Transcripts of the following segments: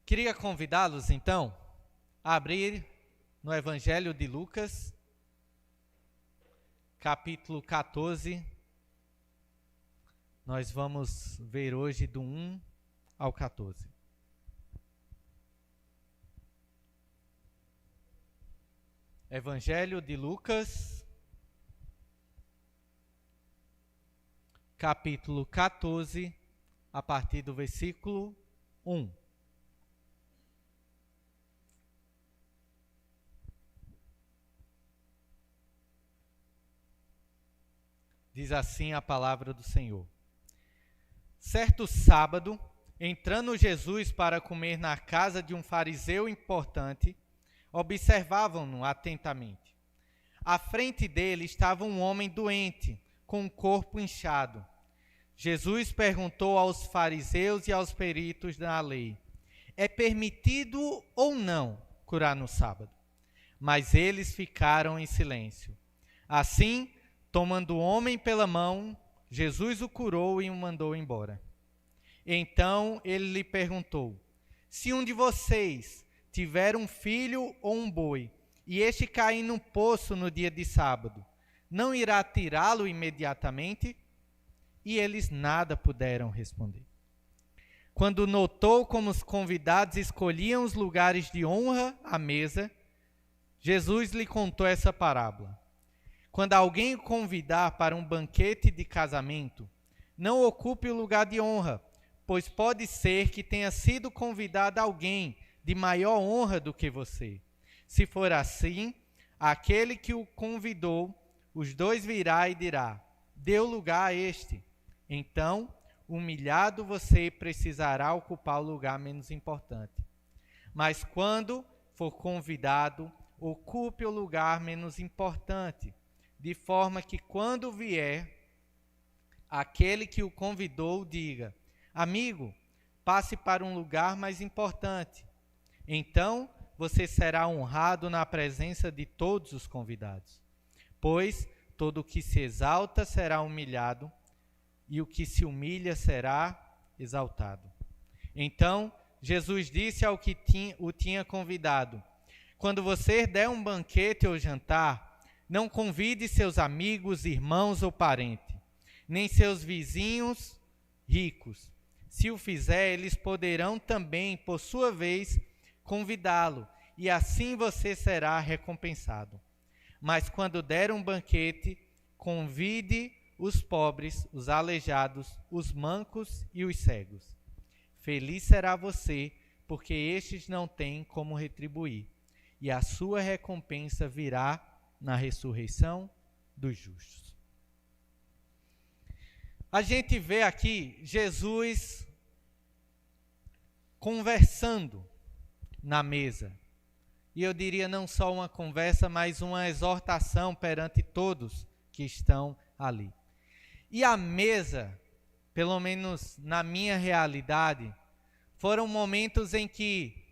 Queria convidá-los, então, a abrir no Evangelho de Lucas, capítulo 14. Nós vamos ver hoje do 1 ao 14. Evangelho de Lucas, capítulo 14, a partir do versículo 1. Diz assim a palavra do Senhor. Certo sábado, entrando Jesus para comer na casa de um fariseu importante, observavam-no atentamente. À frente dele estava um homem doente, com o corpo inchado. Jesus perguntou aos fariseus e aos peritos da lei: é permitido ou não curar no sábado? Mas eles ficaram em silêncio. Assim, tomando o homem pela mão, Jesus o curou e o mandou embora. Então ele lhe perguntou: se um de vocês tiver um filho ou um boi, e este cair num poço no dia de sábado, não irá tirá-lo imediatamente? E eles nada puderam responder. Quando notou como os convidados escolhiam os lugares de honra à mesa, Jesus lhe contou essa parábola. Quando alguém o convidar para um banquete de casamento, não ocupe o lugar de honra, pois pode ser que tenha sido convidado alguém de maior honra do que você. Se for assim, aquele que o convidou, os dois virá e dirá: dê o lugar a este. Então, humilhado, você precisará ocupar o lugar menos importante. Mas quando for convidado, ocupe o lugar menos importante, de forma que quando vier, aquele que o convidou diga: amigo, passe para um lugar mais importante. Então, você será honrado na presença de todos os convidados. Pois todo o que se exalta será humilhado, e o que se humilha será exaltado. Então, Jesus disse ao que o tinha convidado: quando você der um banquete ou jantar, não convide seus amigos, irmãos ou parentes, nem seus vizinhos ricos. Se o fizer, eles poderão também, por sua vez, convidá-lo, e assim você será recompensado. Mas quando der um banquete, convide os pobres, os aleijados, os mancos e os cegos. Feliz será você, porque estes não têm como retribuir, e a sua recompensa virá na ressurreição dos justos. A gente vê aqui Jesus conversando na mesa. E eu diria não só uma conversa, mas uma exortação perante todos que estão ali. E a mesa, pelo menos na minha realidade, foram momentos em que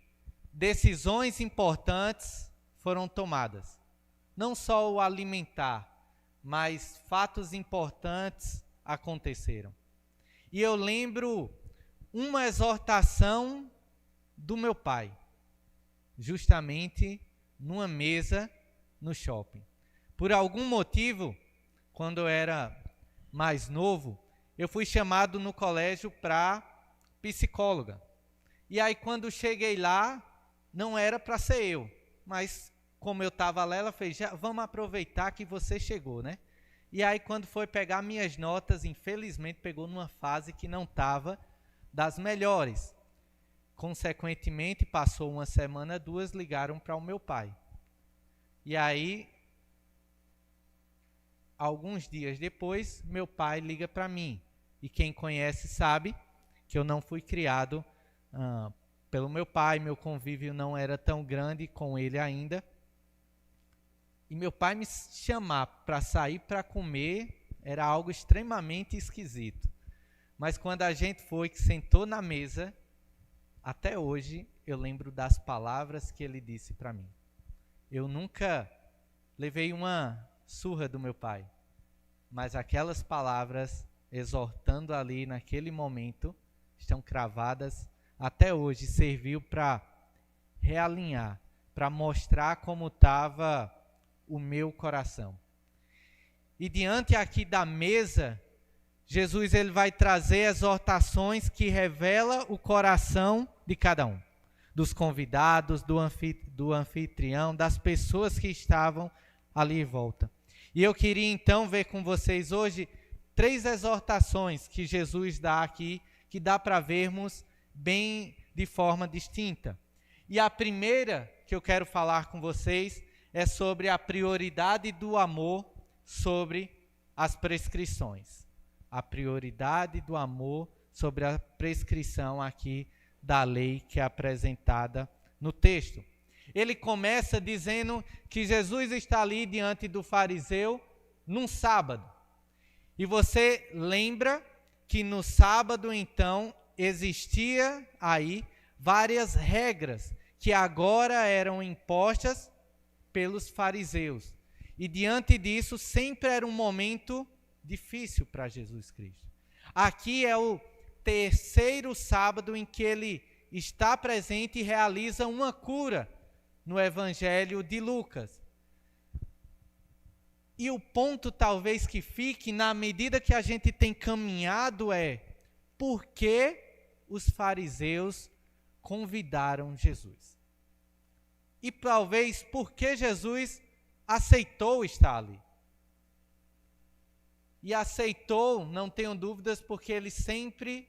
decisões importantes foram tomadas. Não só o alimentar, mas fatos importantes aconteceram. E eu lembro uma exortação do meu pai, justamente numa mesa no shopping. Por algum motivo, quando eu era mais novo, eu fui chamado no colégio para psicóloga. E aí quando cheguei lá, não era para ser eu, mas como eu estava lá, ela fez: já vamos aproveitar que você chegou, né? E aí quando foi pegar minhas notas, infelizmente pegou numa fase que não estava das melhores. Consequentemente, passou uma semana, duas, ligaram para o meu pai. E aí, alguns dias depois, meu pai liga para mim. E quem conhece sabe que eu não fui criado pelo meu pai, meu convívio não era tão grande com ele ainda. E meu pai me chamar para sair para comer era algo extremamente esquisito. Mas quando a gente foi, que sentou na mesa, até hoje eu lembro das palavras que ele disse para mim. Eu nunca levei uma surra do meu pai, mas aquelas palavras exortando ali naquele momento estão cravadas até hoje serviu para realinhar, para mostrar como estava o meu coração. E diante aqui da mesa, Jesus ele vai trazer exortações que revelam o coração de cada um, dos convidados, do anfitrião, das pessoas que estavam ali em volta. E eu queria então ver com vocês hoje 3 exortações que Jesus dá aqui, que dá para vermos bem de forma distinta. E a primeira que eu quero falar com vocês é sobre a prioridade do amor sobre as prescrições. A prioridade do amor sobre a prescrição aqui da lei que é apresentada no texto. Ele começa dizendo que Jesus está ali diante do fariseu num sábado. E você lembra que no sábado, então, existia aí várias regras que agora eram impostas pelos fariseus. E diante disso, sempre era um momento difícil para Jesus Cristo. Aqui é o 3º sábado em que ele está presente e realiza uma cura no Evangelho de Lucas. E o ponto talvez que fique, na medida que a gente tem caminhado, é por que os fariseus convidaram Jesus? E talvez por que Jesus aceitou estar ali? E aceitou, não tenho dúvidas, porque ele sempre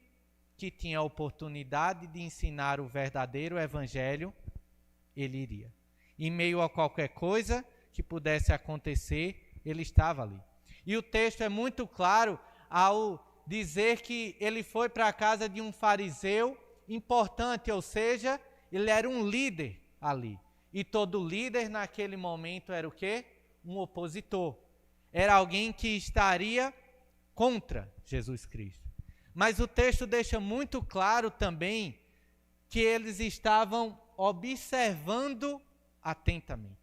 que tinha a oportunidade de ensinar o verdadeiro evangelho, ele iria. Em meio a qualquer coisa que pudesse acontecer, ele estava ali. E o texto é muito claro ao dizer que ele foi para a casa de um fariseu importante, ou seja, ele era um líder ali. E todo líder naquele momento era o quê? Um opositor. Era alguém que estaria contra Jesus Cristo. Mas o texto deixa muito claro também que eles estavam observando atentamente.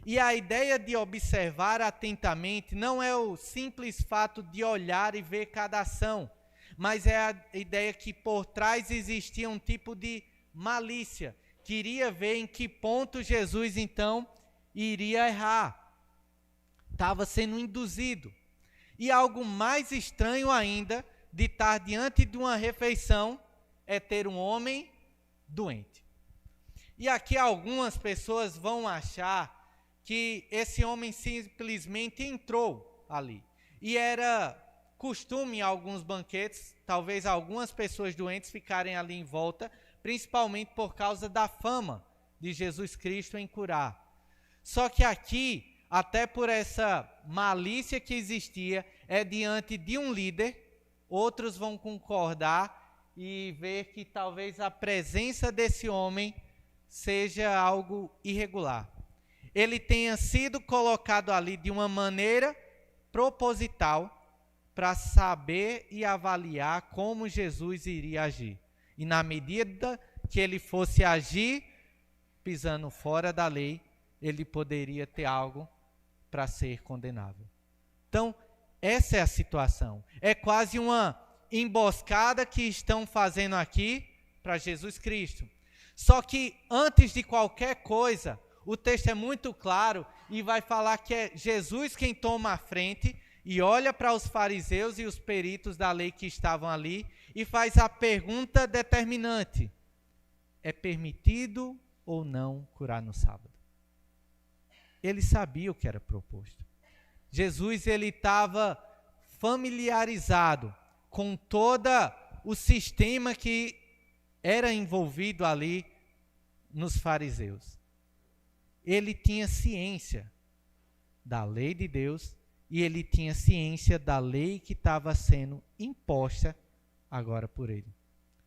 E a ideia de observar atentamente não é o simples fato de olhar e ver cada ação, mas é a ideia que por trás existia um tipo de malícia. Queria ver em que ponto Jesus então iria errar. Estava sendo induzido. E algo mais estranho ainda de estar diante de uma refeição é ter um homem doente. E aqui algumas pessoas vão achar que esse homem simplesmente entrou ali. E era costume em alguns banquetes, talvez algumas pessoas doentes ficarem ali em volta, principalmente por causa da fama de Jesus Cristo em curar. Só que aqui, até por essa malícia que existia, é diante de um líder, outros vão concordar e ver que talvez a presença desse homem seja algo irregular. Ele tenha sido colocado ali de uma maneira proposital para saber e avaliar como Jesus iria agir. E na medida que ele fosse agir, pisando fora da lei, ele poderia ter algo para ser condenável. Então, essa é a situação. É quase uma emboscada que estão fazendo aqui para Jesus Cristo. Só que antes de qualquer coisa, o texto é muito claro e vai falar que é Jesus quem toma a frente e olha para os fariseus e os peritos da lei que estavam ali e faz a pergunta determinante: é permitido ou não curar no sábado? Ele sabia o que era proposto. Jesus ele estava familiarizado com todo o sistema que era envolvido ali nos fariseus. Ele tinha ciência da lei de Deus e ele tinha ciência da lei que estava sendo imposta agora por ele.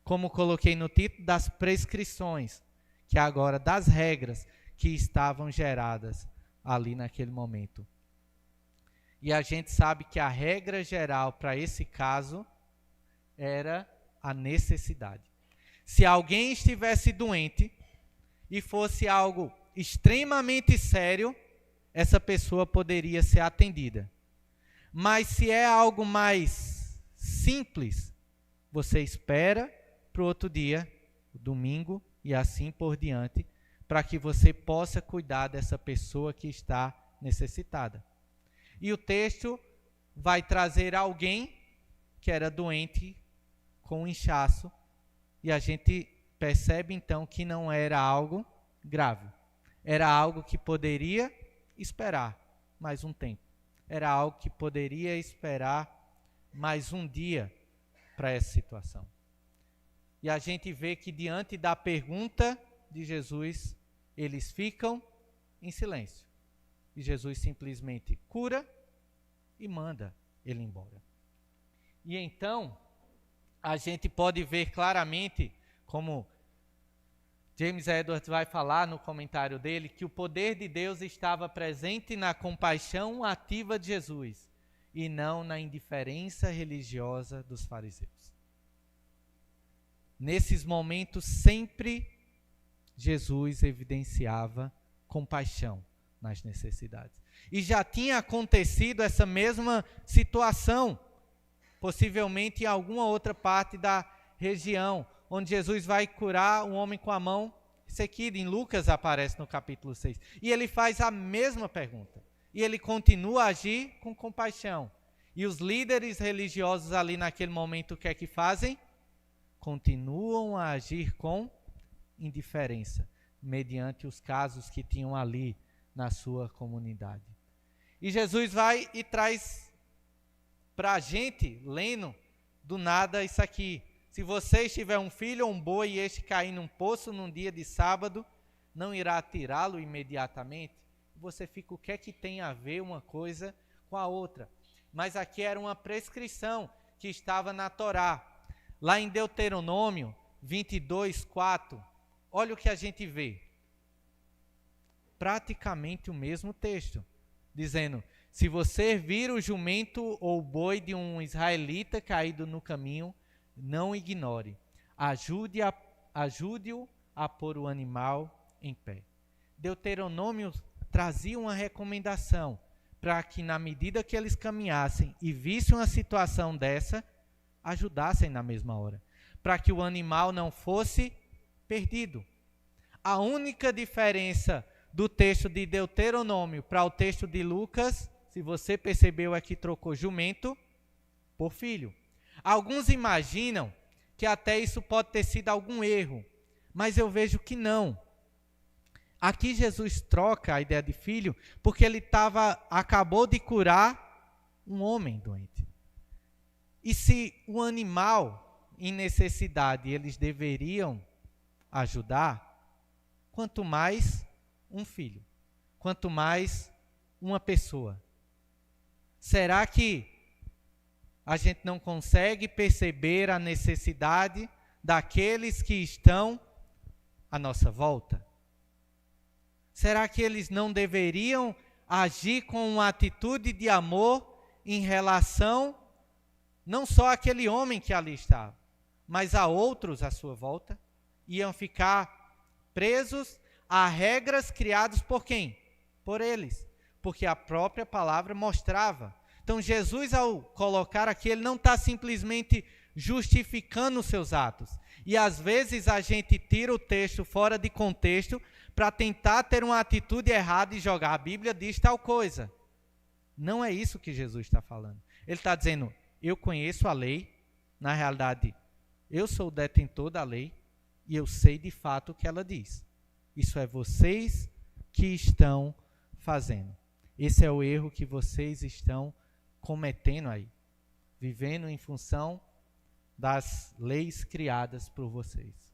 Como coloquei no título, das prescrições, que agora das regras que estavam geradas ali naquele momento. E a gente sabe que a regra geral para esse caso era a necessidade. Se alguém estivesse doente e fosse algo extremamente sério, essa pessoa poderia ser atendida. Mas se é algo mais simples, você espera para o outro dia o domingo e assim por diante, para que você possa cuidar dessa pessoa que está necessitada. E o texto vai trazer alguém que era doente com inchaço, e a gente percebe então que não era algo grave. Era algo que poderia esperar mais um tempo. Era algo que poderia esperar mais um dia para essa situação. E a gente vê que diante da pergunta de Jesus, eles ficam em silêncio. E Jesus simplesmente cura e manda ele embora. E então, a gente pode ver claramente, como James Edwards vai falar no comentário dele, que o poder de Deus estava presente na compaixão ativa de Jesus e não na indiferença religiosa dos fariseus. Nesses momentos, sempre Jesus evidenciava compaixão nas necessidades. E já tinha acontecido essa mesma situação, possivelmente em alguma outra parte da região, onde Jesus vai curar um homem com a mão sequida. Em Lucas aparece no capítulo 6. E ele faz a mesma pergunta. E ele continua a agir com compaixão. E os líderes religiosos ali naquele momento, o que é que fazem? Continuam a agir com indiferença, mediante os casos que tinham ali na sua comunidade. E Jesus vai e traz para a gente, lendo do nada isso aqui. Se você tiver um filho ou um boi e este cair num poço num dia de sábado, não irá tirá-lo imediatamente? Você fica, o que é que tem a ver uma coisa com a outra? Mas aqui era uma prescrição que estava na Torá. Lá em Deuteronômio 22:4, olha o que a gente vê. Praticamente o mesmo texto, dizendo: se você vir o jumento ou o boi de um israelita caído no caminho, não ignore. Ajude-o a pôr o animal em pé. Deuteronômio trazia uma recomendação para que, na medida que eles caminhassem e vissem uma situação dessa, ajudassem na mesma hora, para que o animal não fosse perdido. A única diferença do texto de Deuteronômio para o texto de Lucas, se você percebeu, é que trocou jumento por filho. Alguns imaginam que até isso pode ter sido algum erro, mas eu vejo que não. Aqui Jesus troca a ideia de filho porque ele acabou de curar um homem doente. E se o animal em necessidade eles deveriam ajudar, quanto mais um filho, quanto mais uma pessoa. Será que a gente não consegue perceber a necessidade daqueles que estão à nossa volta? Será que eles não deveriam agir com uma atitude de amor em relação não só àquele homem que ali estava, mas a outros à sua volta? Iam ficar presos a regras criadas por quem? Por eles. Porque a própria palavra mostrava. Então Jesus, ao colocar aqui, ele não está simplesmente justificando os seus atos. E às vezes a gente tira o texto fora de contexto para tentar ter uma atitude errada e jogar. A Bíblia diz tal coisa. Não é isso que Jesus está falando. Ele está dizendo, eu conheço a lei, na realidade, eu sou o detentor da lei e eu sei de fato o que ela diz. Isso é vocês que estão fazendo. Esse é o erro que vocês estão cometendo aí, vivendo em função das leis criadas por vocês.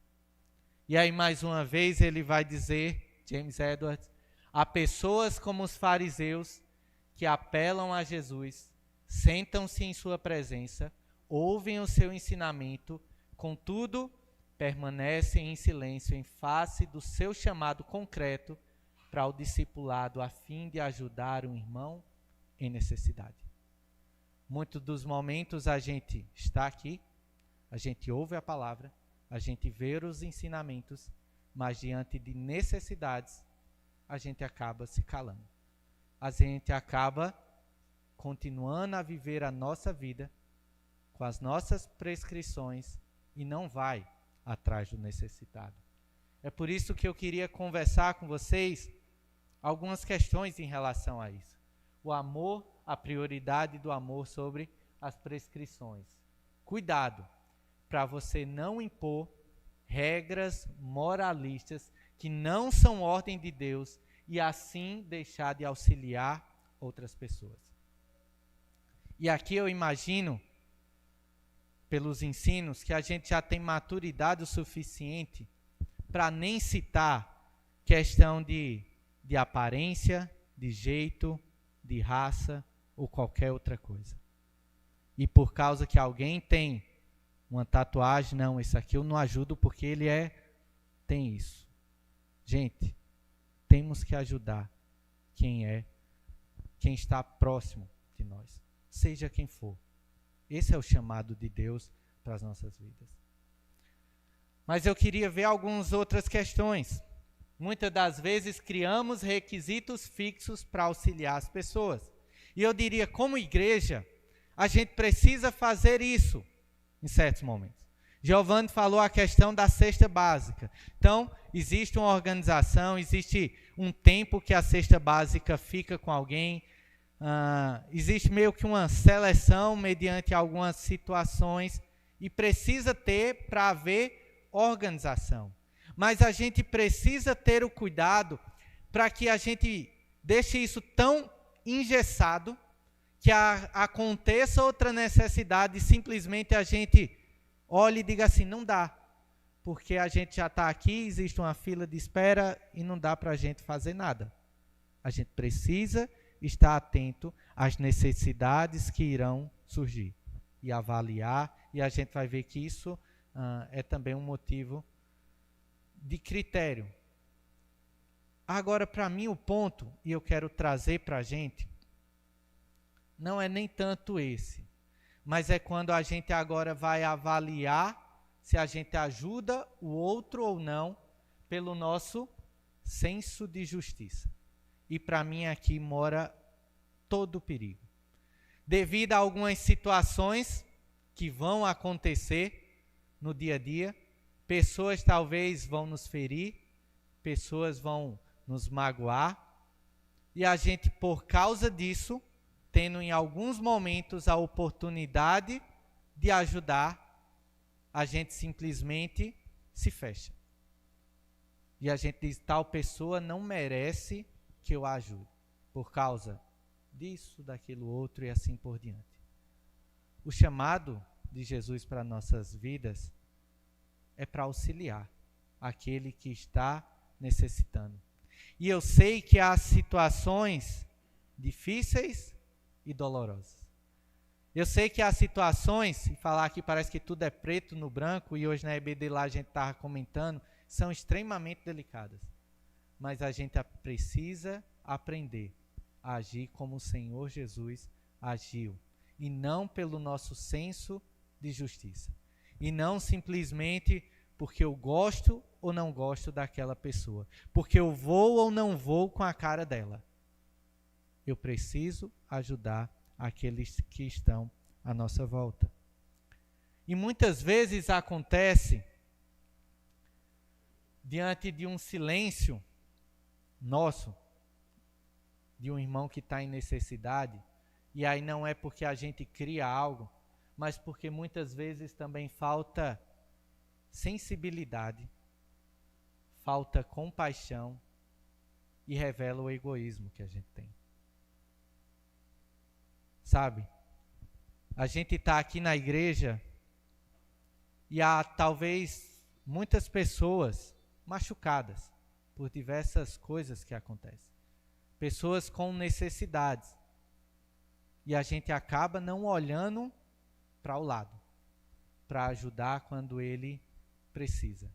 E aí, mais uma vez, ele vai dizer, James Edwards, há pessoas como os fariseus que apelam a Jesus, sentam-se em sua presença, ouvem o seu ensinamento, contudo, permanecem em silêncio em face do seu chamado concreto para o discipulado, a fim de ajudar um irmão em necessidade. Muitos dos momentos a gente está aqui, a gente ouve a palavra, a gente vê os ensinamentos, mas diante de necessidades, a gente acaba se calando. A gente acaba continuando a viver a nossa vida com as nossas prescrições e não vai atrás do necessitado. É por isso que eu queria conversar com vocês algumas questões em relação a isso. O amor, a prioridade do amor sobre as prescrições. Cuidado para você não impor regras moralistas que não são ordem de Deus e assim deixar de auxiliar outras pessoas. E aqui eu imagino, pelos ensinos, que a gente já tem maturidade o suficiente para nem citar questão de aparência, de jeito, de raça ou qualquer outra coisa. E por causa que alguém tem uma tatuagem, não, esse aqui eu não ajudo porque ele tem isso. Gente, temos que ajudar quem está próximo de nós, seja quem for. Esse é o chamado de Deus para as nossas vidas. Mas eu queria ver algumas outras questões. Muitas das vezes criamos requisitos fixos para auxiliar as pessoas. E eu diria, como igreja, a gente precisa fazer isso em certos momentos. Giovanni falou a questão da cesta básica. Então, existe uma organização, existe um tempo que a cesta básica fica com alguém, existe meio que uma seleção mediante algumas situações e precisa ter para haver organização. Mas a gente precisa ter o cuidado para que a gente deixe isso tão engessado que aconteça outra necessidade e simplesmente a gente olhe e diga assim, não dá, porque a gente já está aqui, existe uma fila de espera e não dá para a gente fazer nada. A gente precisa estar atento às necessidades que irão surgir e avaliar, e a gente vai ver que isso é também um motivo de critério. Agora, para mim, o ponto, e eu quero trazer para a gente, não é nem tanto esse, mas é quando a gente agora vai avaliar se a gente ajuda o outro ou não pelo nosso senso de justiça. E para mim aqui mora todo o perigo. Devido a algumas situações que vão acontecer no dia a dia, pessoas talvez vão nos ferir, pessoas vão nos magoar, e a gente, por causa disso, tendo em alguns momentos a oportunidade de ajudar, a gente simplesmente se fecha. E a gente diz, tal pessoa não merece que eu a ajude, por causa disso, daquilo outro e assim por diante. O chamado de Jesus para nossas vidas é para auxiliar aquele que está necessitando. E eu sei que há situações difíceis e dolorosas. Eu sei que há situações, e falar aqui parece que tudo é preto no branco, e hoje na EBD lá a gente estava comentando, são extremamente delicadas. Mas a gente precisa aprender a agir como o Senhor Jesus agiu, e não pelo nosso senso de justiça. E não simplesmente porque eu gosto ou não gosto daquela pessoa, porque eu vou ou não vou com a cara dela. Eu preciso ajudar aqueles que estão à nossa volta. E muitas vezes acontece, diante de um silêncio nosso, de um irmão que está em necessidade, e aí não é porque a gente cria algo, mas porque muitas vezes também falta sensibilidade, falta compaixão e revela o egoísmo que a gente tem. Sabe, a gente está aqui na igreja e há talvez muitas pessoas machucadas por diversas coisas que acontecem. Pessoas com necessidades. E a gente acaba não olhando para o lado, para ajudar quando ele precisa.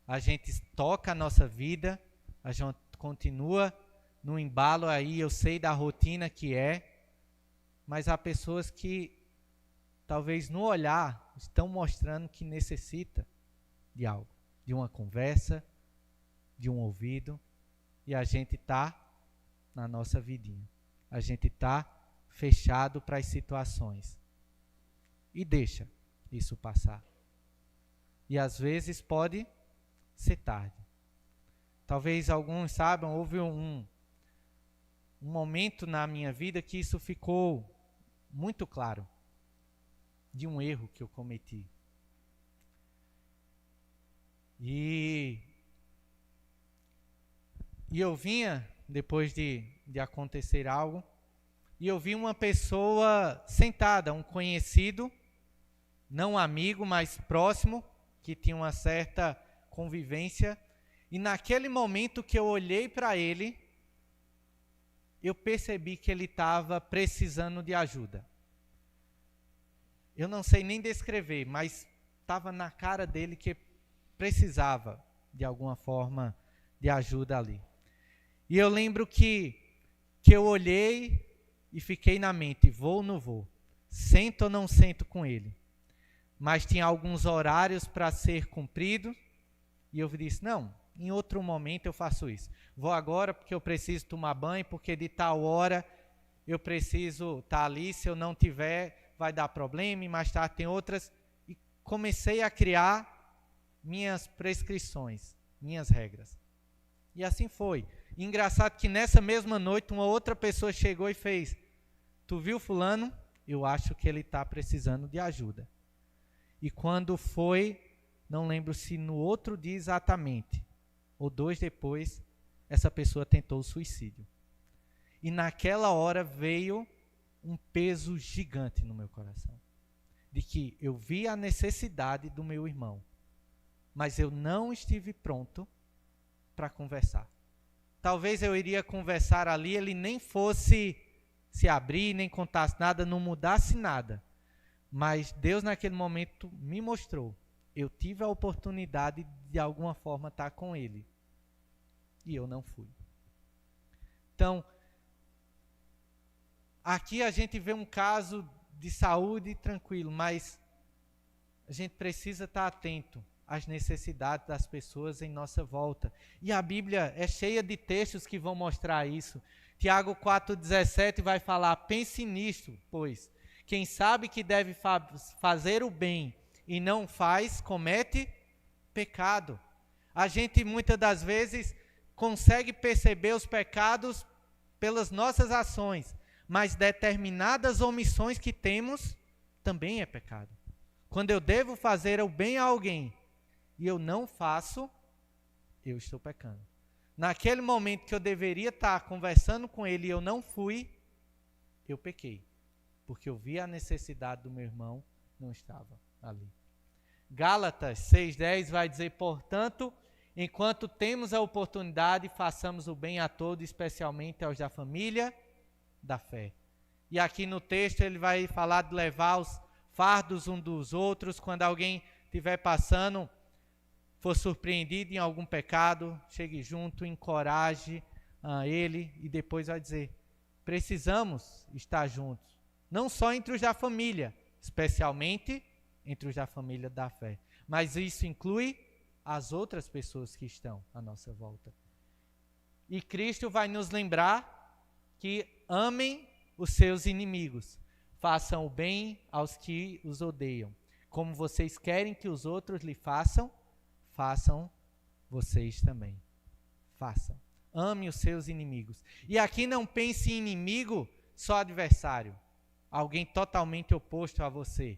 A gente toca a nossa vida, a gente continua no embalo aí, eu sei da rotina que é, mas há pessoas que talvez no olhar estão mostrando que necessita de algo, de uma conversa, de um ouvido, e a gente está na nossa vidinha. A gente está fechado para as situações e deixa isso passar. E às vezes pode ser tarde. Talvez alguns saibam, houve um momento na minha vida que isso ficou muito claro, de um erro que eu cometi. E eu vinha, depois de acontecer algo, e eu vi uma pessoa sentada, um conhecido, não um amigo, mas próximo, que tinha uma certa convivência. E naquele momento que eu olhei para ele, eu percebi que ele estava precisando de ajuda. Eu não sei nem descrever, mas estava na cara dele que precisava, de alguma forma, de ajuda ali. E eu lembro que eu olhei e fiquei na mente, vou ou não vou? Sento ou não sento com ele? Mas tinha alguns horários para ser cumprido, e eu disse, não, em outro momento eu faço isso. Vou agora porque eu preciso tomar banho, porque de tal hora eu preciso estar ali, se eu não tiver vai dar problema, e mais tarde tem outras. E comecei a criar minhas prescrições, minhas regras. E assim foi. E engraçado que nessa mesma noite uma outra pessoa chegou e fez, tu viu fulano? Eu acho que ele está precisando de ajuda. E quando foi, não lembro se no outro dia exatamente, ou 2 depois, essa pessoa tentou o suicídio. E naquela hora veio um peso gigante no meu coração. De que eu vi a necessidade do meu irmão, mas eu não estive pronto para conversar. Talvez eu iria conversar ali, ele nem fosse se abrir, nem contasse nada, não mudasse nada. Mas Deus naquele momento me mostrou. Eu tive a oportunidade de alguma forma estar com ele. E eu não fui. Então, aqui a gente vê um caso de saúde tranquilo, mas a gente precisa estar atento às necessidades das pessoas em nossa volta. E a Bíblia é cheia de textos que vão mostrar isso. Tiago 4,17 vai falar, pense nisto, pois quem sabe que deve fazer o bem e não faz, comete pecado. A gente muitas das vezes consegue perceber os pecados pelas nossas ações, mas determinadas omissões que temos também é pecado. Quando eu devo fazer o bem a alguém e eu não faço, eu estou pecando. Naquele momento que eu deveria estar conversando com ele e eu não fui, eu pequei. Porque eu vi a necessidade do meu irmão, não estava ali. Gálatas 6,10 vai dizer, portanto, enquanto temos a oportunidade, façamos o bem a todos, especialmente aos da família da fé. E aqui no texto ele vai falar de levar os fardos uns dos outros, quando alguém estiver passando, for surpreendido em algum pecado, chegue junto, encoraje ele e depois vai dizer, precisamos estar juntos, não só entre os da família, especialmente entre os da família da fé, mas isso inclui as outras pessoas que estão à nossa volta. E Cristo vai nos lembrar que amem os seus inimigos, façam o bem aos que os odeiam. Como vocês querem que os outros lhe façam, façam vocês também. Façam. Ame os seus inimigos. E aqui não pense em inimigo só adversário, alguém totalmente oposto a você,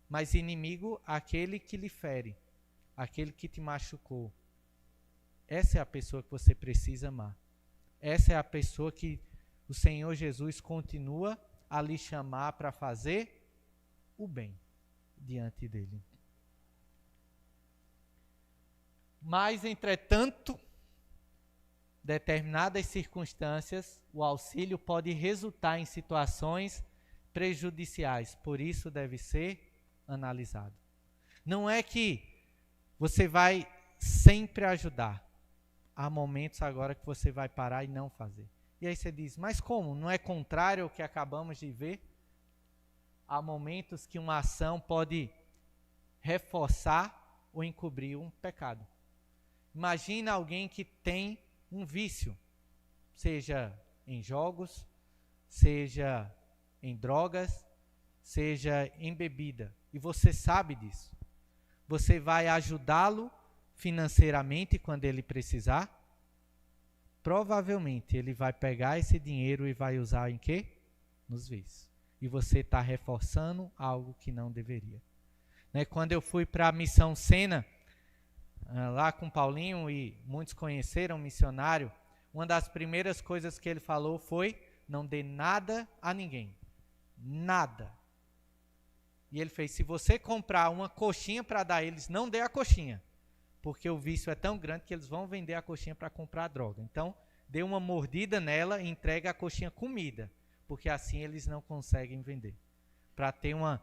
mas inimigo aquele que lhe fere, aquele que te machucou. Essa é a pessoa que você precisa amar. Essa é a pessoa que o Senhor Jesus continua a lhe chamar para fazer o bem diante dele. Mas, entretanto, determinadas circunstâncias, o auxílio pode resultar em situações prejudiciais, por isso deve ser analisado. Não é que você vai sempre ajudar. Há momentos agora que você vai parar e não fazer. E aí você diz, mas como? Não é contrário ao que acabamos de ver? Há momentos que uma ação pode reforçar ou encobrir um pecado. Imagina alguém que tem um vício, seja em jogos, seja em drogas, seja em bebida, e você sabe disso. Você vai ajudá-lo financeiramente quando ele precisar? Provavelmente ele vai pegar esse dinheiro e vai usar em quê? Nos vícios. E você está reforçando algo que não deveria. Quando eu fui para a Missão Sena, lá com Paulinho, e muitos conheceram o missionário, uma das primeiras coisas que ele falou foi: não dê nada a ninguém. Nada. E ele fez: se você comprar uma coxinha para dar a eles, não dê a coxinha. Porque o vício é tão grande que eles vão vender a coxinha para comprar droga. Então, dê uma mordida nela e entregue a coxinha comida. Porque assim eles não conseguem vender. Para ter uma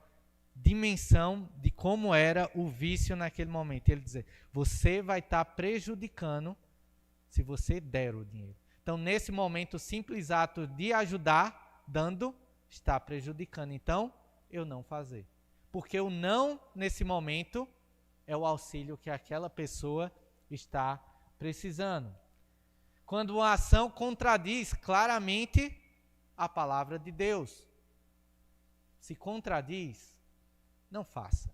dimensão de como era o vício naquele momento. Ele dizer: você vai estar prejudicando se você der o dinheiro. Então, nesse momento, o simples ato de ajudar, dando, está prejudicando. Então, eu não fazer. Porque o não, nesse momento, é o auxílio que aquela pessoa está precisando. Quando uma ação contradiz claramente a palavra de Deus, se contradiz, não faça.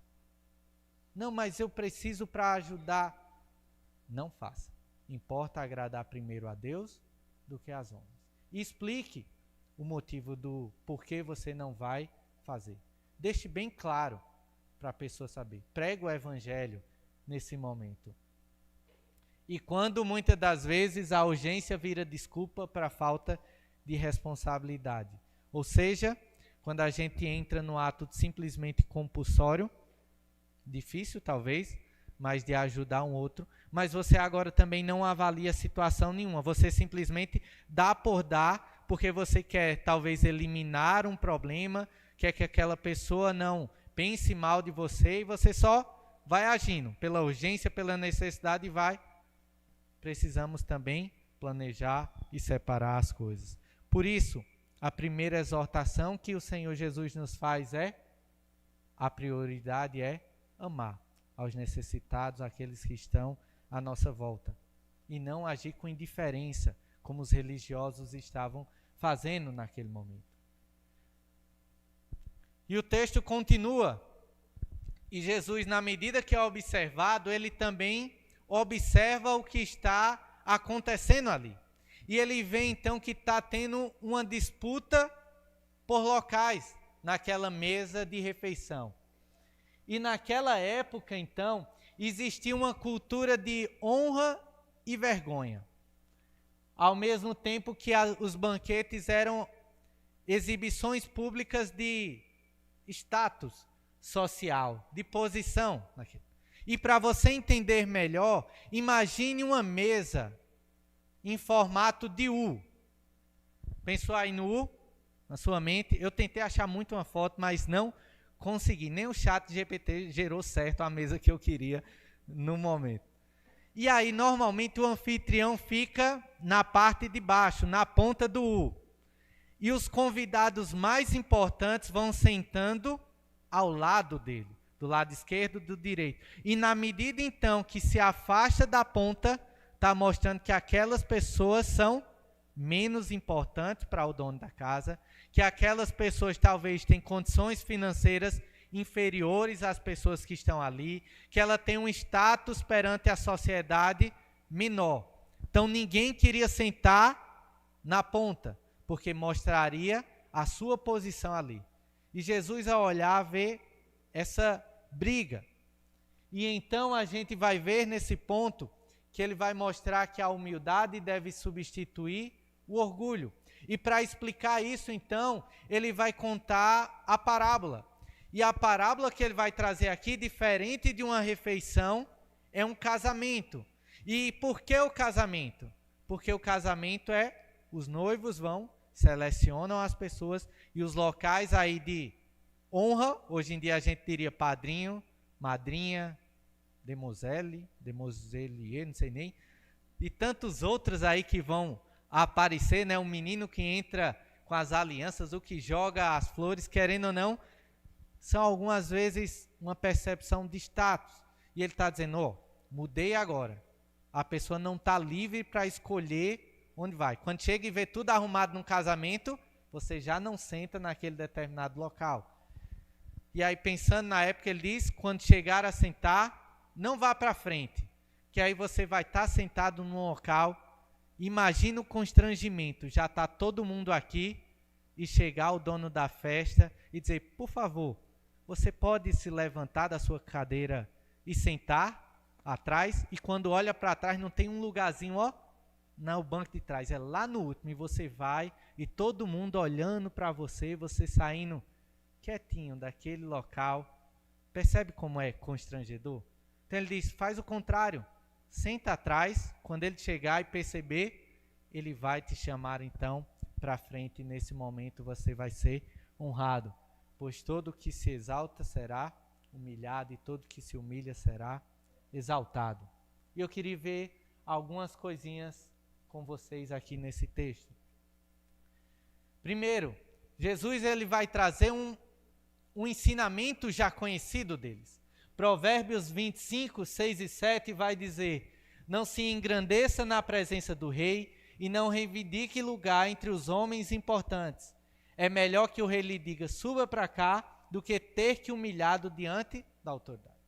Não, mas eu preciso para ajudar. Não faça. Importa agradar primeiro a Deus do que às homens. E explique o motivo do porquê você não vai fazer. Deixe bem claro para a pessoa saber. Pregue o evangelho nesse momento. E quando muitas das vezes a urgência vira desculpa para a falta de responsabilidade. Ou seja, quando a gente entra no ato simplesmente compulsório, difícil talvez, mas de ajudar um outro, mas você agora também não avalia situação nenhuma, você simplesmente dá por dar, porque você quer talvez eliminar um problema, quer que aquela pessoa não pense mal de você, e você só vai agindo pela urgência, pela necessidade e vai. Precisamos também planejar e separar as coisas. Por isso, a primeira exortação que o Senhor Jesus nos faz a prioridade é amar aos necessitados, aqueles que estão à nossa volta. E não agir com indiferença, como os religiosos estavam fazendo naquele momento. E o texto continua. E Jesus, na medida que é observado, ele também observa o que está acontecendo ali. E ele vê então que está tendo uma disputa por locais naquela mesa de refeição. E naquela época, então, existia uma cultura de honra e vergonha. Ao mesmo tempo que os banquetes eram exibições públicas de status social, de posição. E para você entender melhor, imagine uma mesa em formato de U. Pensou aí no U, na sua mente? Eu tentei achar muito uma foto, mas não consegui. Nem o chat GPT gerou certo a mesa que eu queria no momento. E aí, normalmente, o anfitrião fica na parte de baixo, na ponta do U. E os convidados mais importantes vão sentando ao lado dele, do lado esquerdo e do direito. E na medida, então, que se afasta da ponta, está mostrando que aquelas pessoas são menos importantes para o dono da casa, que aquelas pessoas talvez têm condições financeiras inferiores às pessoas que estão ali, que ela tem um status perante a sociedade menor. Então ninguém queria sentar na ponta, porque mostraria a sua posição ali. E Jesus, ao olhar, vê essa briga. E então a gente vai ver nesse ponto que ele vai mostrar que a humildade deve substituir o orgulho. E para explicar isso, então, ele vai contar a parábola. E a parábola que ele vai trazer aqui, diferente de uma refeição, é um casamento. E por que o casamento? Porque o casamento os noivos vão, selecionam as pessoas, e os locais aí de honra, hoje em dia a gente diria padrinho, madrinha, demoiselle, não sei nem, e tantos outros aí que vão aparecer, né? Um menino que entra com as alianças, o que joga as flores, querendo ou não, são algumas vezes uma percepção de status. E ele está dizendo, mudei agora. A pessoa não está livre para escolher onde vai. Quando chega e vê tudo arrumado num casamento, você já não senta naquele determinado local. E aí, pensando na época, ele diz, quando chegar a sentar, não vá para frente, que aí você vai estar sentado num local. Imagina o constrangimento, já está todo mundo aqui, e chegar o dono da festa e dizer, por favor, você pode se levantar da sua cadeira e sentar atrás, e quando olha para trás não tem um lugarzinho, ó, no banco de trás, é lá no último, e você vai, e todo mundo olhando para você, você saindo quietinho daquele local. Percebe como é constrangedor? Então ele diz, faz o contrário, senta atrás, quando ele chegar e perceber, ele vai te chamar então para frente, e nesse momento você vai ser honrado, pois todo que se exalta será humilhado, e todo que se humilha será exaltado. E eu queria ver algumas coisinhas com vocês aqui nesse texto. Primeiro, Jesus ele vai trazer um ensinamento já conhecido deles. Provérbios 25, 6 e 7 vai dizer, não se engrandeça na presença do rei e não reivindique lugar entre os homens importantes. É melhor que o rei lhe diga, suba para cá, do que ter que humilhado diante da autoridade.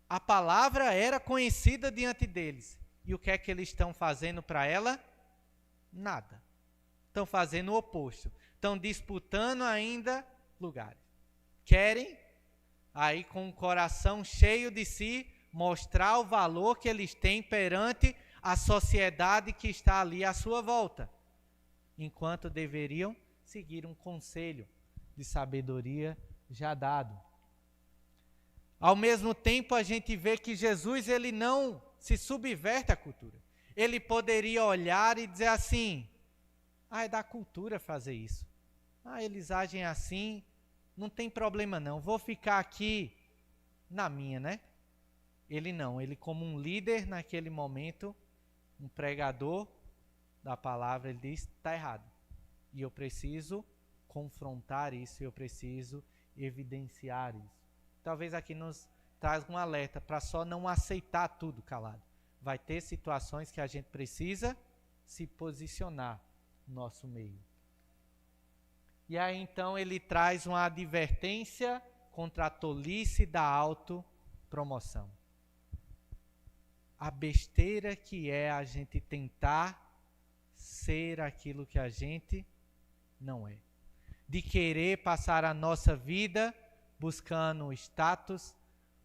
A palavra era conhecida diante deles. E o que é que eles estão fazendo para ela? Nada. Estão fazendo o oposto. Estão disputando ainda lugares. Querem, aí com o coração cheio de si, mostrar o valor que eles têm perante a sociedade que está ali à sua volta, enquanto deveriam seguir um conselho de sabedoria já dado. Ao mesmo tempo, a gente vê que Jesus ele não se subverte à cultura. Ele poderia olhar e dizer assim, é da cultura fazer isso. Eles agem assim, não tem problema não, vou ficar aqui na minha, né? Ele não, ele como um líder naquele momento, um pregador da palavra, ele diz, está errado. E eu preciso confrontar isso, eu preciso evidenciar isso. Talvez aqui nos traz um alerta para só não aceitar tudo calado. Vai ter situações que a gente precisa se posicionar no nosso meio. E aí então ele traz uma advertência contra a tolice da autopromoção. A besteira que é a gente tentar ser aquilo que a gente não é. De querer passar a nossa vida buscando status,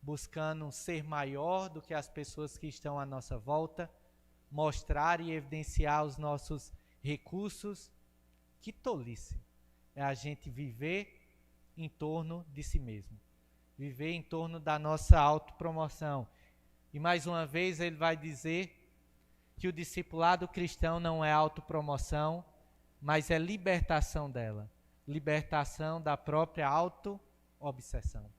buscando ser maior do que as pessoas que estão à nossa volta, mostrar e evidenciar os nossos recursos. Que tolice é a gente viver em torno de si mesmo, viver em torno da nossa autopromoção. E mais uma vez ele vai dizer que o discipulado cristão não é autopromoção, mas é libertação dela, libertação da própria auto-obsessão.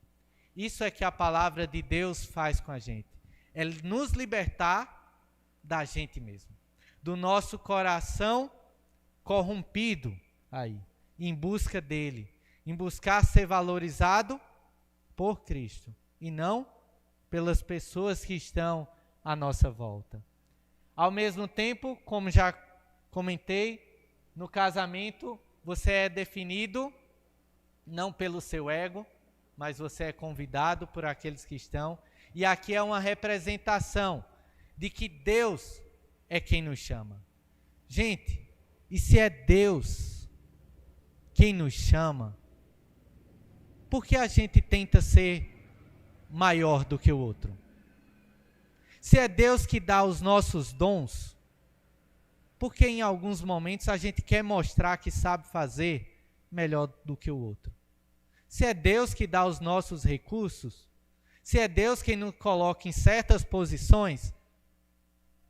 Isso é que a palavra de Deus faz com a gente, é nos libertar da gente mesmo, do nosso coração corrompido aí, em busca dele, em buscar ser valorizado por Cristo e não pelas pessoas que estão à nossa volta. Ao mesmo tempo, como já comentei, no casamento você é definido não pelo seu ego, mas você é convidado por aqueles que estão. E aqui é uma representação de que Deus é quem nos chama. Gente, e se é Deus quem nos chama, por que a gente tenta ser maior do que o outro? Se é Deus que dá os nossos dons, por que em alguns momentos a gente quer mostrar que sabe fazer melhor do que o outro? Se é Deus que dá os nossos recursos, se é Deus quem nos coloca em certas posições,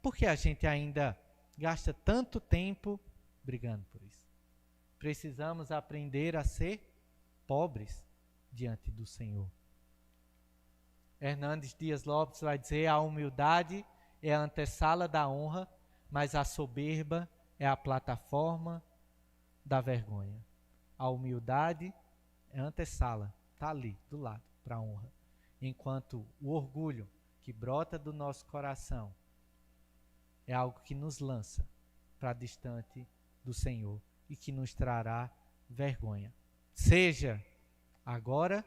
por que a gente ainda gasta tanto tempo brigando por isso? Precisamos aprender a ser pobres diante do Senhor. Hernandes Dias Lopes vai dizer, a humildade é a antessala da honra, mas a soberba é a plataforma da vergonha. A humildade é a antessala, está ali, do lado, para a honra. Enquanto o orgulho que brota do nosso coração é algo que nos lança para distante do Senhor e que nos trará vergonha. Seja agora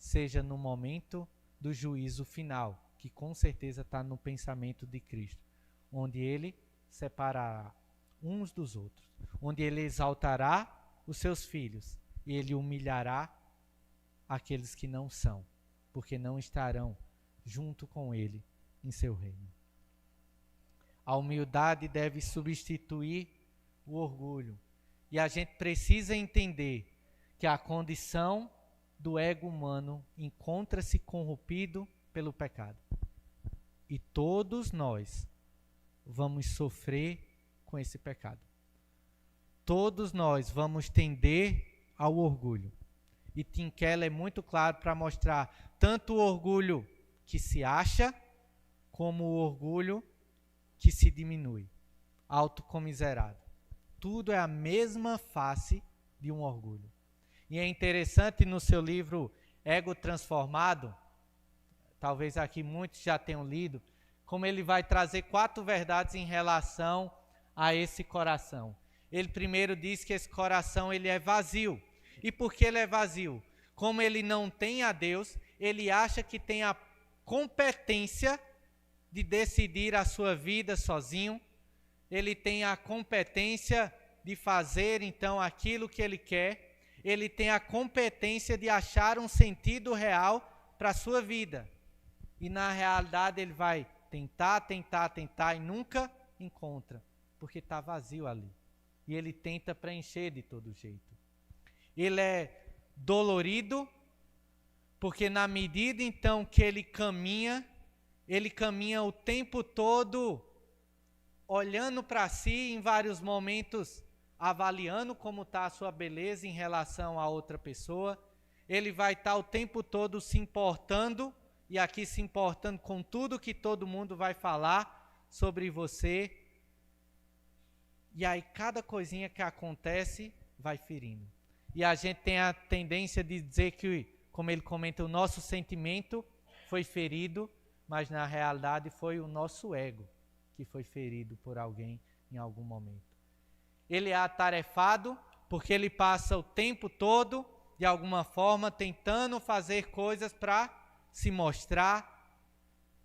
seja no momento do juízo final, que com certeza está no pensamento de Cristo, onde ele separará uns dos outros, onde ele exaltará os seus filhos e ele humilhará aqueles que não são, porque não estarão junto com ele em seu reino. A humildade deve substituir o orgulho. E a gente precisa entender que a condição do ego humano encontra-se corrompido pelo pecado. E todos nós vamos sofrer com esse pecado. Todos nós vamos tender ao orgulho. E Tim Keller é muito claro para mostrar tanto o orgulho que se acha, como o orgulho que se diminui, autocomiserado. Tudo é a mesma face de um orgulho. E é interessante no seu livro Ego Transformado, talvez aqui muitos já tenham lido, como ele vai trazer 4 verdades em relação a esse coração. Ele primeiro diz que esse coração ele é vazio. E por que ele é vazio? Como ele não tem a Deus, ele acha que tem a competência de decidir a sua vida sozinho. Ele tem a competência de fazer então aquilo que ele quer. Ele tem a competência de achar um sentido real para a sua vida. E na realidade ele vai tentar e nunca encontra, porque está vazio ali. E ele tenta preencher de todo jeito. Ele é dolorido, porque na medida então que ele caminha o tempo todo olhando para si, em vários momentos avaliando como está a sua beleza em relação a outra pessoa. Ele vai estar o tempo todo se importando, e aqui se importando com tudo que todo mundo vai falar sobre você. E aí cada coisinha que acontece vai ferindo. E a gente tem a tendência de dizer que, como ele comenta, o nosso sentimento foi ferido, mas na realidade foi o nosso ego que foi ferido por alguém em algum momento. Ele é atarefado porque ele passa o tempo todo, de alguma forma, tentando fazer coisas para se mostrar,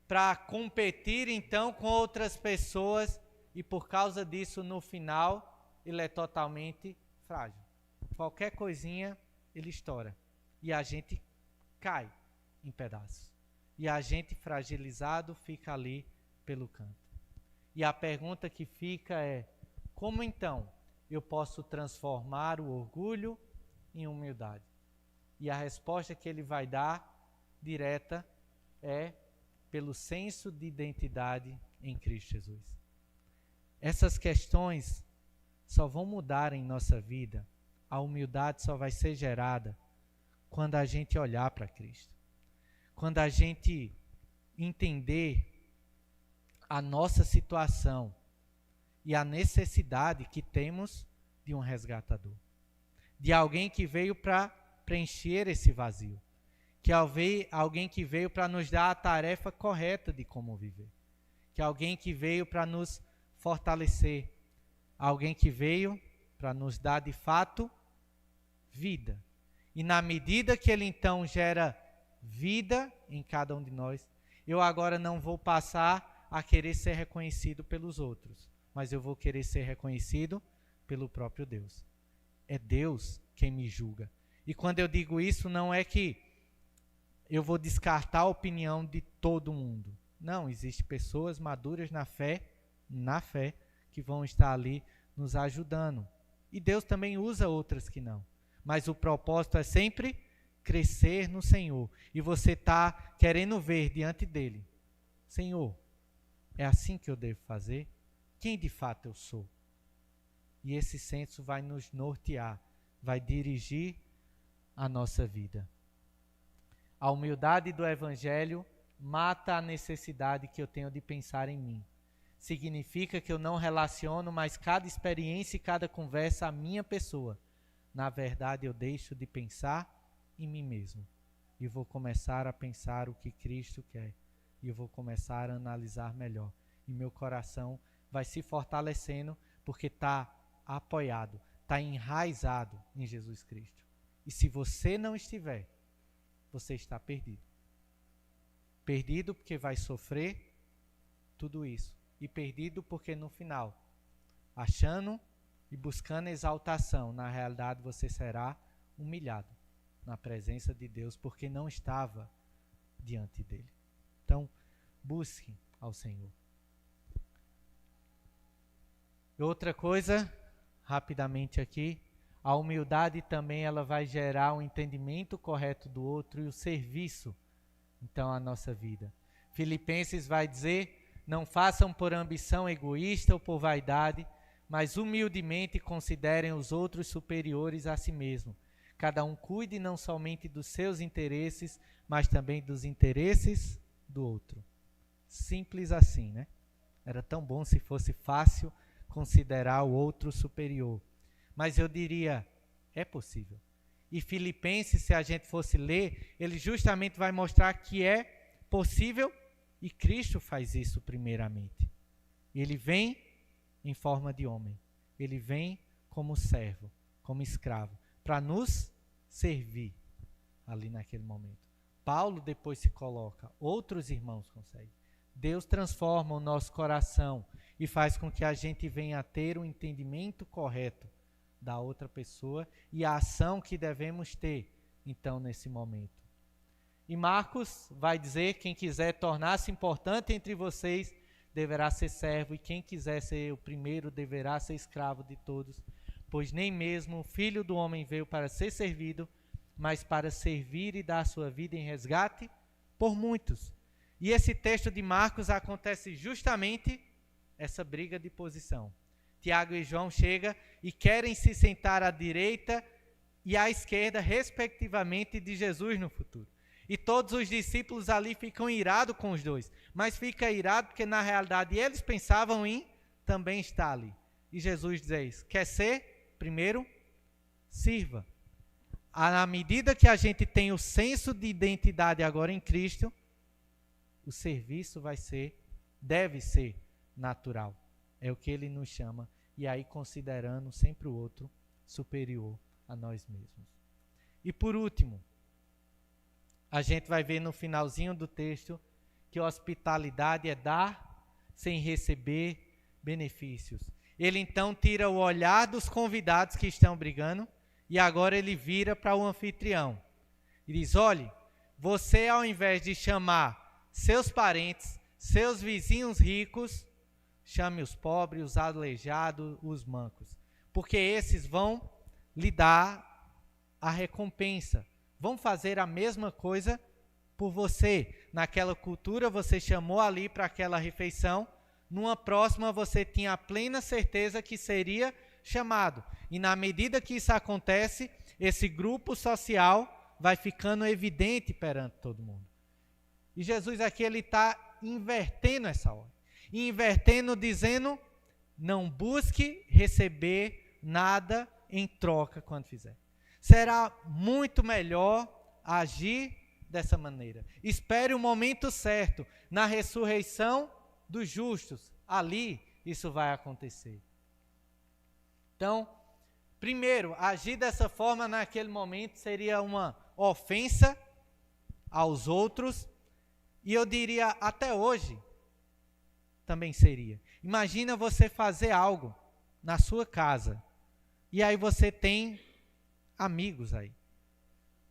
para competir então com outras pessoas, e por causa disso, no final, ele é totalmente frágil. Qualquer coisinha, ele estoura. E a gente cai em pedaços. E a gente, fragilizado, fica ali pelo canto. E a pergunta que fica é: como então eu posso transformar o orgulho em humildade? E a resposta que ele vai dar, direta, é pelo senso de identidade em Cristo Jesus. Essas questões só vão mudar em nossa vida. A humildade só vai ser gerada quando a gente olhar para Cristo. Quando a gente entender a nossa situação e a necessidade que temos de um resgatador. De alguém que veio para preencher esse vazio. Que alguém que veio para nos dar a tarefa correta de como viver. Que alguém que veio para nos fortalecer. Alguém que veio para nos dar de fato vida. E na medida que ele então gera vida em cada um de nós, eu agora não vou passar a querer ser reconhecido pelos outros, mas eu vou querer ser reconhecido pelo próprio Deus. É Deus quem me julga. E quando eu digo isso, não é que eu vou descartar a opinião de todo mundo. Não, existem pessoas maduras na fé, que vão estar ali nos ajudando. E Deus também usa outras que não. Mas o propósito é sempre crescer no Senhor. E você está querendo ver diante dele: Senhor, é assim que eu devo fazer? Quem de fato eu sou? E esse senso vai nos nortear, vai dirigir a nossa vida. A humildade do Evangelho mata a necessidade que eu tenho de pensar em mim. Significa que eu não relaciono mais cada experiência e cada conversa à minha pessoa. Na verdade, eu deixo de pensar em mim mesmo. E vou começar a pensar o que Cristo quer. E eu vou começar a analisar melhor. E meu coração vai se fortalecendo porque está apoiado, está enraizado em Jesus Cristo. E se você não estiver, você está perdido. Perdido porque vai sofrer tudo isso. E perdido porque no final, achando e buscando exaltação, na realidade você será humilhado na presença de Deus, porque não estava diante dele. Então, busque ao Senhor. Outra coisa, rapidamente aqui, a humildade também ela vai gerar um entendimento correto do outro e o serviço, então, à nossa vida. Filipenses vai dizer, não façam por ambição egoísta ou por vaidade, mas humildemente considerem os outros superiores a si mesmo. Cada um cuide não somente dos seus interesses, mas também dos interesses do outro. Simples assim, né? Era tão bom se fosse fácil considerar o outro superior. Mas eu diria, é possível. E Filipenses, se a gente fosse ler, ele justamente vai mostrar que é possível e Cristo faz isso primeiramente. Ele vem em forma de homem. Ele vem como servo, como escravo, para nos servir ali naquele momento. Paulo depois se coloca, outros irmãos conseguem. Deus transforma o nosso coração e faz com que a gente venha a ter um entendimento correto da outra pessoa e a ação que devemos ter, então, nesse momento. E Marcos vai dizer, quem quiser tornar-se importante entre vocês, deverá ser servo, e quem quiser ser o primeiro, deverá ser escravo de todos, pois nem mesmo o Filho do Homem veio para ser servido, mas para servir e dar sua vida em resgate por muitos. E esse texto de Marcos acontece justamente essa briga de posição. Tiago e João chegam e querem se sentar à direita e à esquerda, respectivamente, de Jesus no futuro. E todos os discípulos ali ficam irados com os dois. Mas fica irado porque, na realidade, eles pensavam em também estar ali. E Jesus diz, quer ser? Primeiro, sirva. À medida que a gente tem o senso de identidade agora em Cristo, o serviço deve ser natural. É o que ele nos chama. E aí considerando sempre o outro superior a nós mesmos. E por último, a gente vai ver no finalzinho do texto que hospitalidade é dar sem receber benefícios. Ele então tira o olhar dos convidados que estão brigando e agora ele vira para o anfitrião. E diz, olhe, você ao invés de chamar seus parentes, seus vizinhos ricos, chame os pobres, os aleijados, os mancos. Porque esses vão lhe dar a recompensa. Vão fazer a mesma coisa por você. Naquela cultura você chamou ali para aquela refeição. Numa próxima você tinha a plena certeza que seria chamado. E na medida que isso acontece, esse grupo social vai ficando evidente perante todo mundo. E Jesus aqui ele está invertendo essa ordem. Invertendo, dizendo, não busque receber nada em troca quando fizer. Será muito melhor agir dessa maneira. Espere o momento certo. Na ressurreição dos justos, ali isso vai acontecer. Então, primeiro, agir dessa forma naquele momento seria uma ofensa aos outros. E eu diria, até hoje, também seria. Imagina você fazer algo na sua casa e aí você tem amigos aí.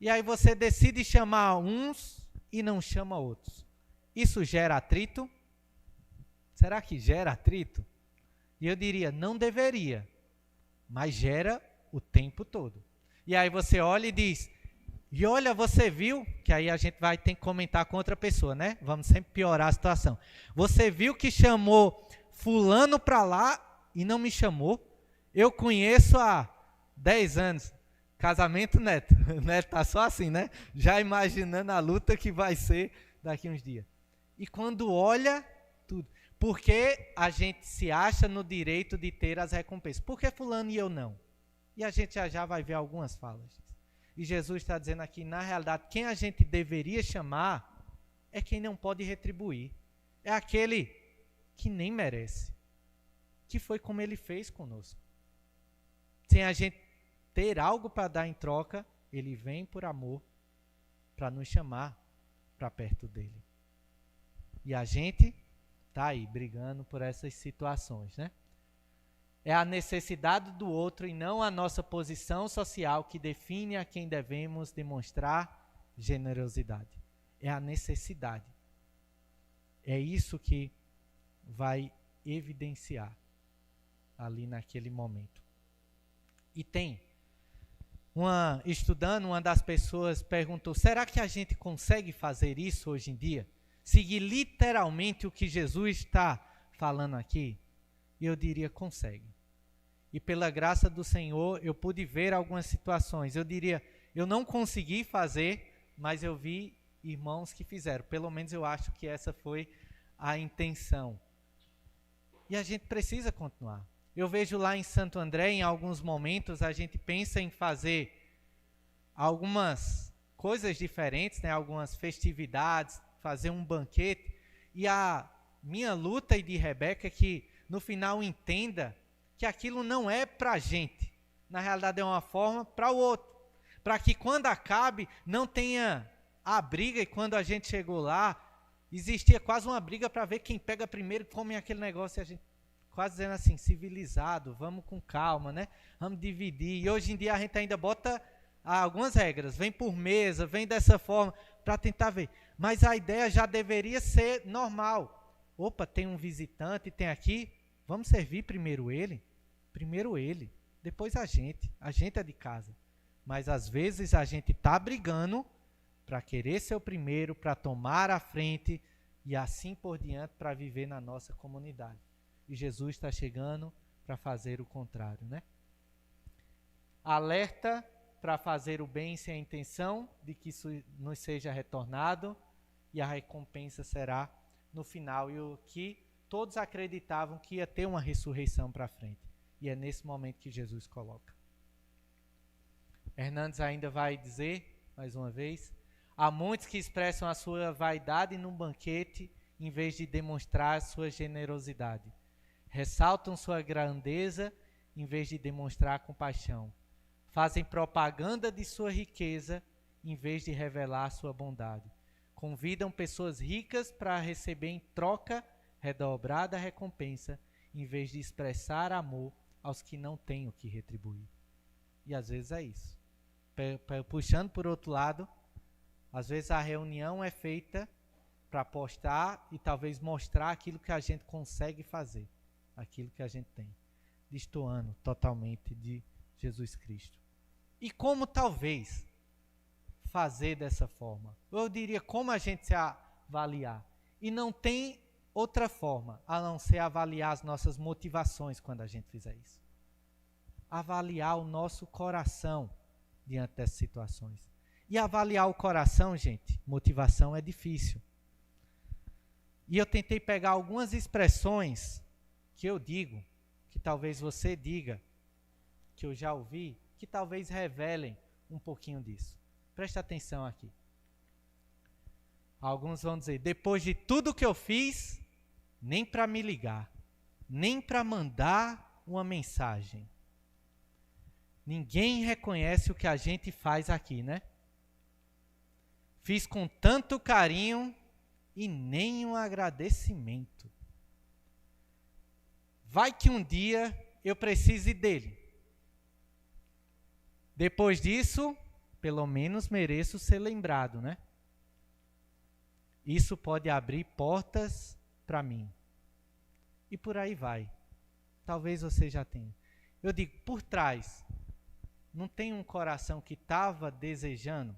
E aí você decide chamar uns e não chama outros. Isso gera atrito? Será que gera atrito? E eu diria, não deveria, mas gera o tempo todo. E aí você olha e diz, e olha, você viu, que aí a gente vai ter que comentar com outra pessoa, né? Vamos sempre piorar a situação. Você viu que chamou fulano para lá e não me chamou? Eu conheço há 10 anos. Casamento, Neto. Neto tá só assim, né? Já imaginando a luta que vai ser daqui uns dias. E quando olha, tudo. Porque a gente se acha no direito de ter as recompensas. Por que fulano e eu não? E a gente já vai ver algumas falas. E Jesus está dizendo aqui, na realidade, quem a gente deveria chamar é quem não pode retribuir. É aquele que nem merece. Que foi como ele fez conosco. Sem a gente ter algo para dar em troca, ele vem por amor para nos chamar para perto dele. E a gente está aí brigando por essas situações, né? É a necessidade do outro e não a nossa posição social que define a quem devemos demonstrar generosidade. É a necessidade. É isso que vai evidenciar ali naquele momento. E estudando, uma das pessoas perguntou, será que a gente consegue fazer isso hoje em dia? Seguir literalmente o que Jesus está falando aqui? E eu diria, consegue. E pela graça do Senhor, eu pude ver algumas situações. Eu diria, eu não consegui fazer, mas eu vi irmãos que fizeram. Pelo menos eu acho que essa foi a intenção. E a gente precisa continuar. Eu vejo lá em Santo André, em alguns momentos, a gente pensa em fazer algumas coisas diferentes, né? Algumas festividades, fazer um banquete. E a minha luta e de Rebeca é que, no final, entenda que aquilo não é para a gente. Na realidade, é uma forma para o outro. Para que, quando acabe, não tenha a briga. E quando a gente chegou lá, existia quase uma briga para ver quem pega primeiro e come aquele negócio. E a gente quase dizendo assim, civilizado, vamos com calma, né? Vamos dividir. E hoje em dia a gente ainda bota algumas regras. Vem por mesa, vem dessa forma, para tentar ver. Mas a ideia já deveria ser normal. Opa, tem um visitante, tem aqui. Vamos servir primeiro ele, depois a gente é de casa. Mas às vezes a gente está brigando para querer ser o primeiro, para tomar a frente e assim por diante para viver na nossa comunidade. E Jesus está chegando para fazer o contrário, né? Alerta para fazer o bem sem a intenção de que isso nos seja retornado e a recompensa será no final. E o que todos acreditavam que ia ter uma ressurreição para frente. E é nesse momento que Jesus coloca. Hernandes ainda vai dizer, mais uma vez, há muitos que expressam a sua vaidade num banquete em vez de demonstrar sua generosidade. Ressaltam sua grandeza em vez de demonstrar compaixão. Fazem propaganda de sua riqueza em vez de revelar sua bondade. Convidam pessoas ricas para receber em troca redobrada recompensa, em vez de expressar amor aos que não têm o que retribuir. E às vezes é isso. Puxando por outro lado, às vezes a reunião é feita para postar e talvez mostrar aquilo que a gente consegue fazer, aquilo que a gente tem, destoando totalmente de Jesus Cristo. E como talvez fazer dessa forma? Eu diria como a gente se avaliar. E não tem outra forma a não ser avaliar as nossas motivações quando a gente fizer isso. Avaliar o nosso coração diante dessas situações. E avaliar o coração, gente, motivação é difícil. E eu tentei pegar algumas expressões que eu digo, que talvez você diga, que eu já ouvi, que talvez revelem um pouquinho disso. Presta atenção aqui. Alguns vão dizer, depois de tudo que eu fiz, nem para me ligar, nem para mandar uma mensagem. Ninguém reconhece o que a gente faz aqui, né? Fiz com tanto carinho e nem um agradecimento. Vai que um dia eu precise dele. Depois disso, pelo menos mereço ser lembrado, né? Isso pode abrir portas para mim. E por aí vai. Talvez você já tenha. Eu digo, por trás, não tem um coração que estava desejando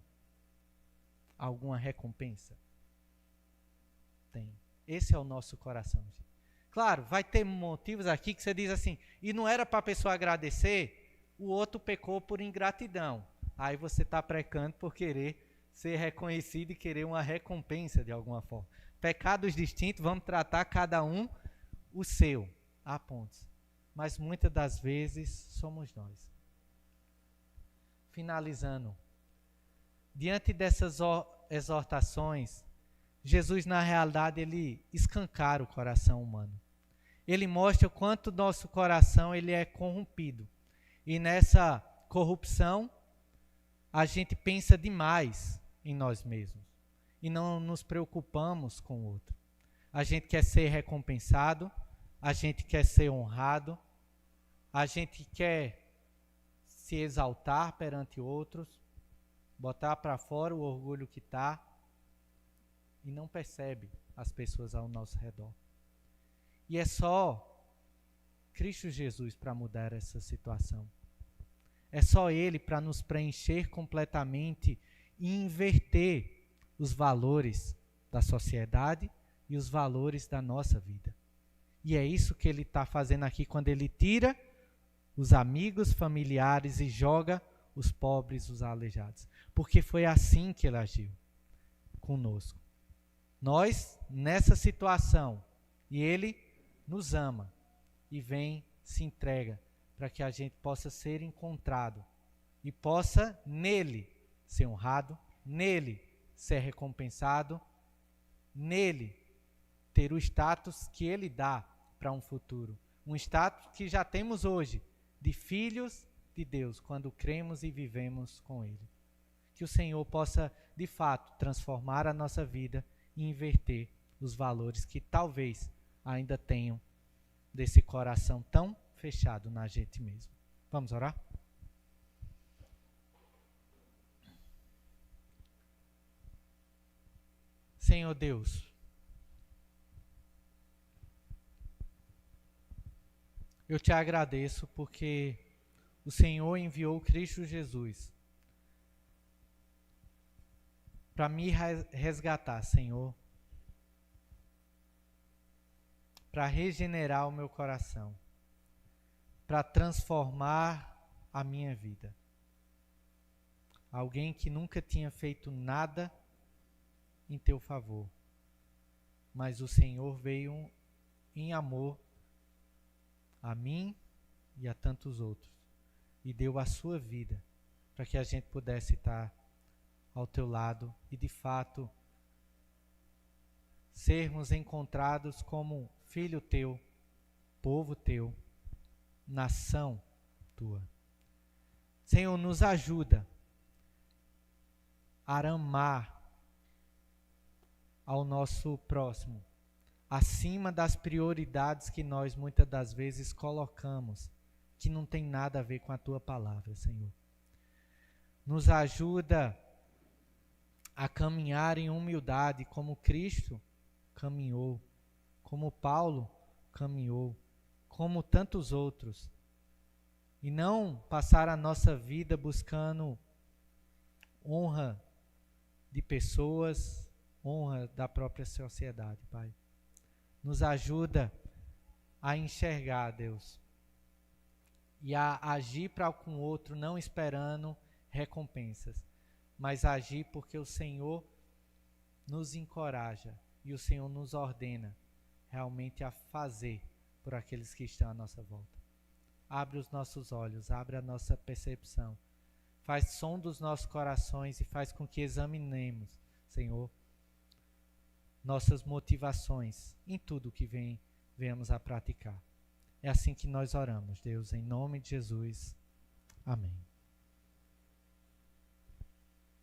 alguma recompensa? Tem. Esse é o nosso coração. Gente. Claro, vai ter motivos aqui que você diz assim, e não era para a pessoa agradecer, o outro pecou por ingratidão. Aí você está pecando por querer ser reconhecido e querer uma recompensa de alguma forma. Pecados distintos, vamos tratar cada um o seu. Há pontos. Mas muitas das vezes somos nós. Finalizando. Diante dessas exortações, Jesus, na realidade, ele escancara o coração humano. Ele mostra o quanto nosso coração ele é corrompido. E nessa corrupção, a gente pensa demais em nós mesmos e não nos preocupamos com o outro. A gente quer ser recompensado, a gente quer ser honrado, a gente quer se exaltar perante outros, botar para fora o orgulho que está e não percebe as pessoas ao nosso redor. E é só Cristo Jesus para mudar essa situação. É só Ele para nos preencher completamente e inverter os valores da sociedade e os valores da nossa vida. E é isso que Ele está fazendo aqui quando Ele tira os amigos, familiares e joga os pobres, os aleijados. Porque foi assim que Ele agiu conosco. Nós, nessa situação, e Ele nos ama e vem, se entrega para que a gente possa ser encontrado e possa nele ser honrado, nele ser recompensado, nele ter o status que ele dá para um futuro. Um status que já temos hoje, de filhos de Deus, quando cremos e vivemos com ele. Que o Senhor possa, de fato, transformar a nossa vida e inverter os valores que talvez ainda tenham desse coração tão fechado na gente mesmo. Vamos orar? Senhor Deus, eu te agradeço porque o Senhor enviou Cristo Jesus para me resgatar, Senhor, para regenerar o meu coração, para transformar a minha vida. Alguém que nunca tinha feito nada em teu favor, mas o Senhor veio em amor a mim e a tantos outros e deu a sua vida para que a gente pudesse estar ao teu lado e de fato sermos encontrados como filho teu, povo teu, nação tua. Senhor, nos ajuda a amar ao nosso próximo, acima das prioridades que nós muitas das vezes colocamos, que não tem nada a ver com a tua palavra, Senhor. Nos ajuda a caminhar em humildade como Cristo caminhou, como Paulo caminhou, como tantos outros, e não passar a nossa vida buscando honra de pessoas, honra da própria sociedade, Pai. Nos ajuda a enxergar, Deus, e a agir para com o outro, não esperando recompensas, mas agir porque o Senhor nos encoraja e o Senhor nos ordena realmente a fazer por aqueles que estão à nossa volta. Abre os nossos olhos, abre a nossa percepção, faz som dos nossos corações e faz com que examinemos, Senhor, nossas motivações em tudo que venhamos a praticar. É assim que nós oramos, Deus, em nome de Jesus. Amém.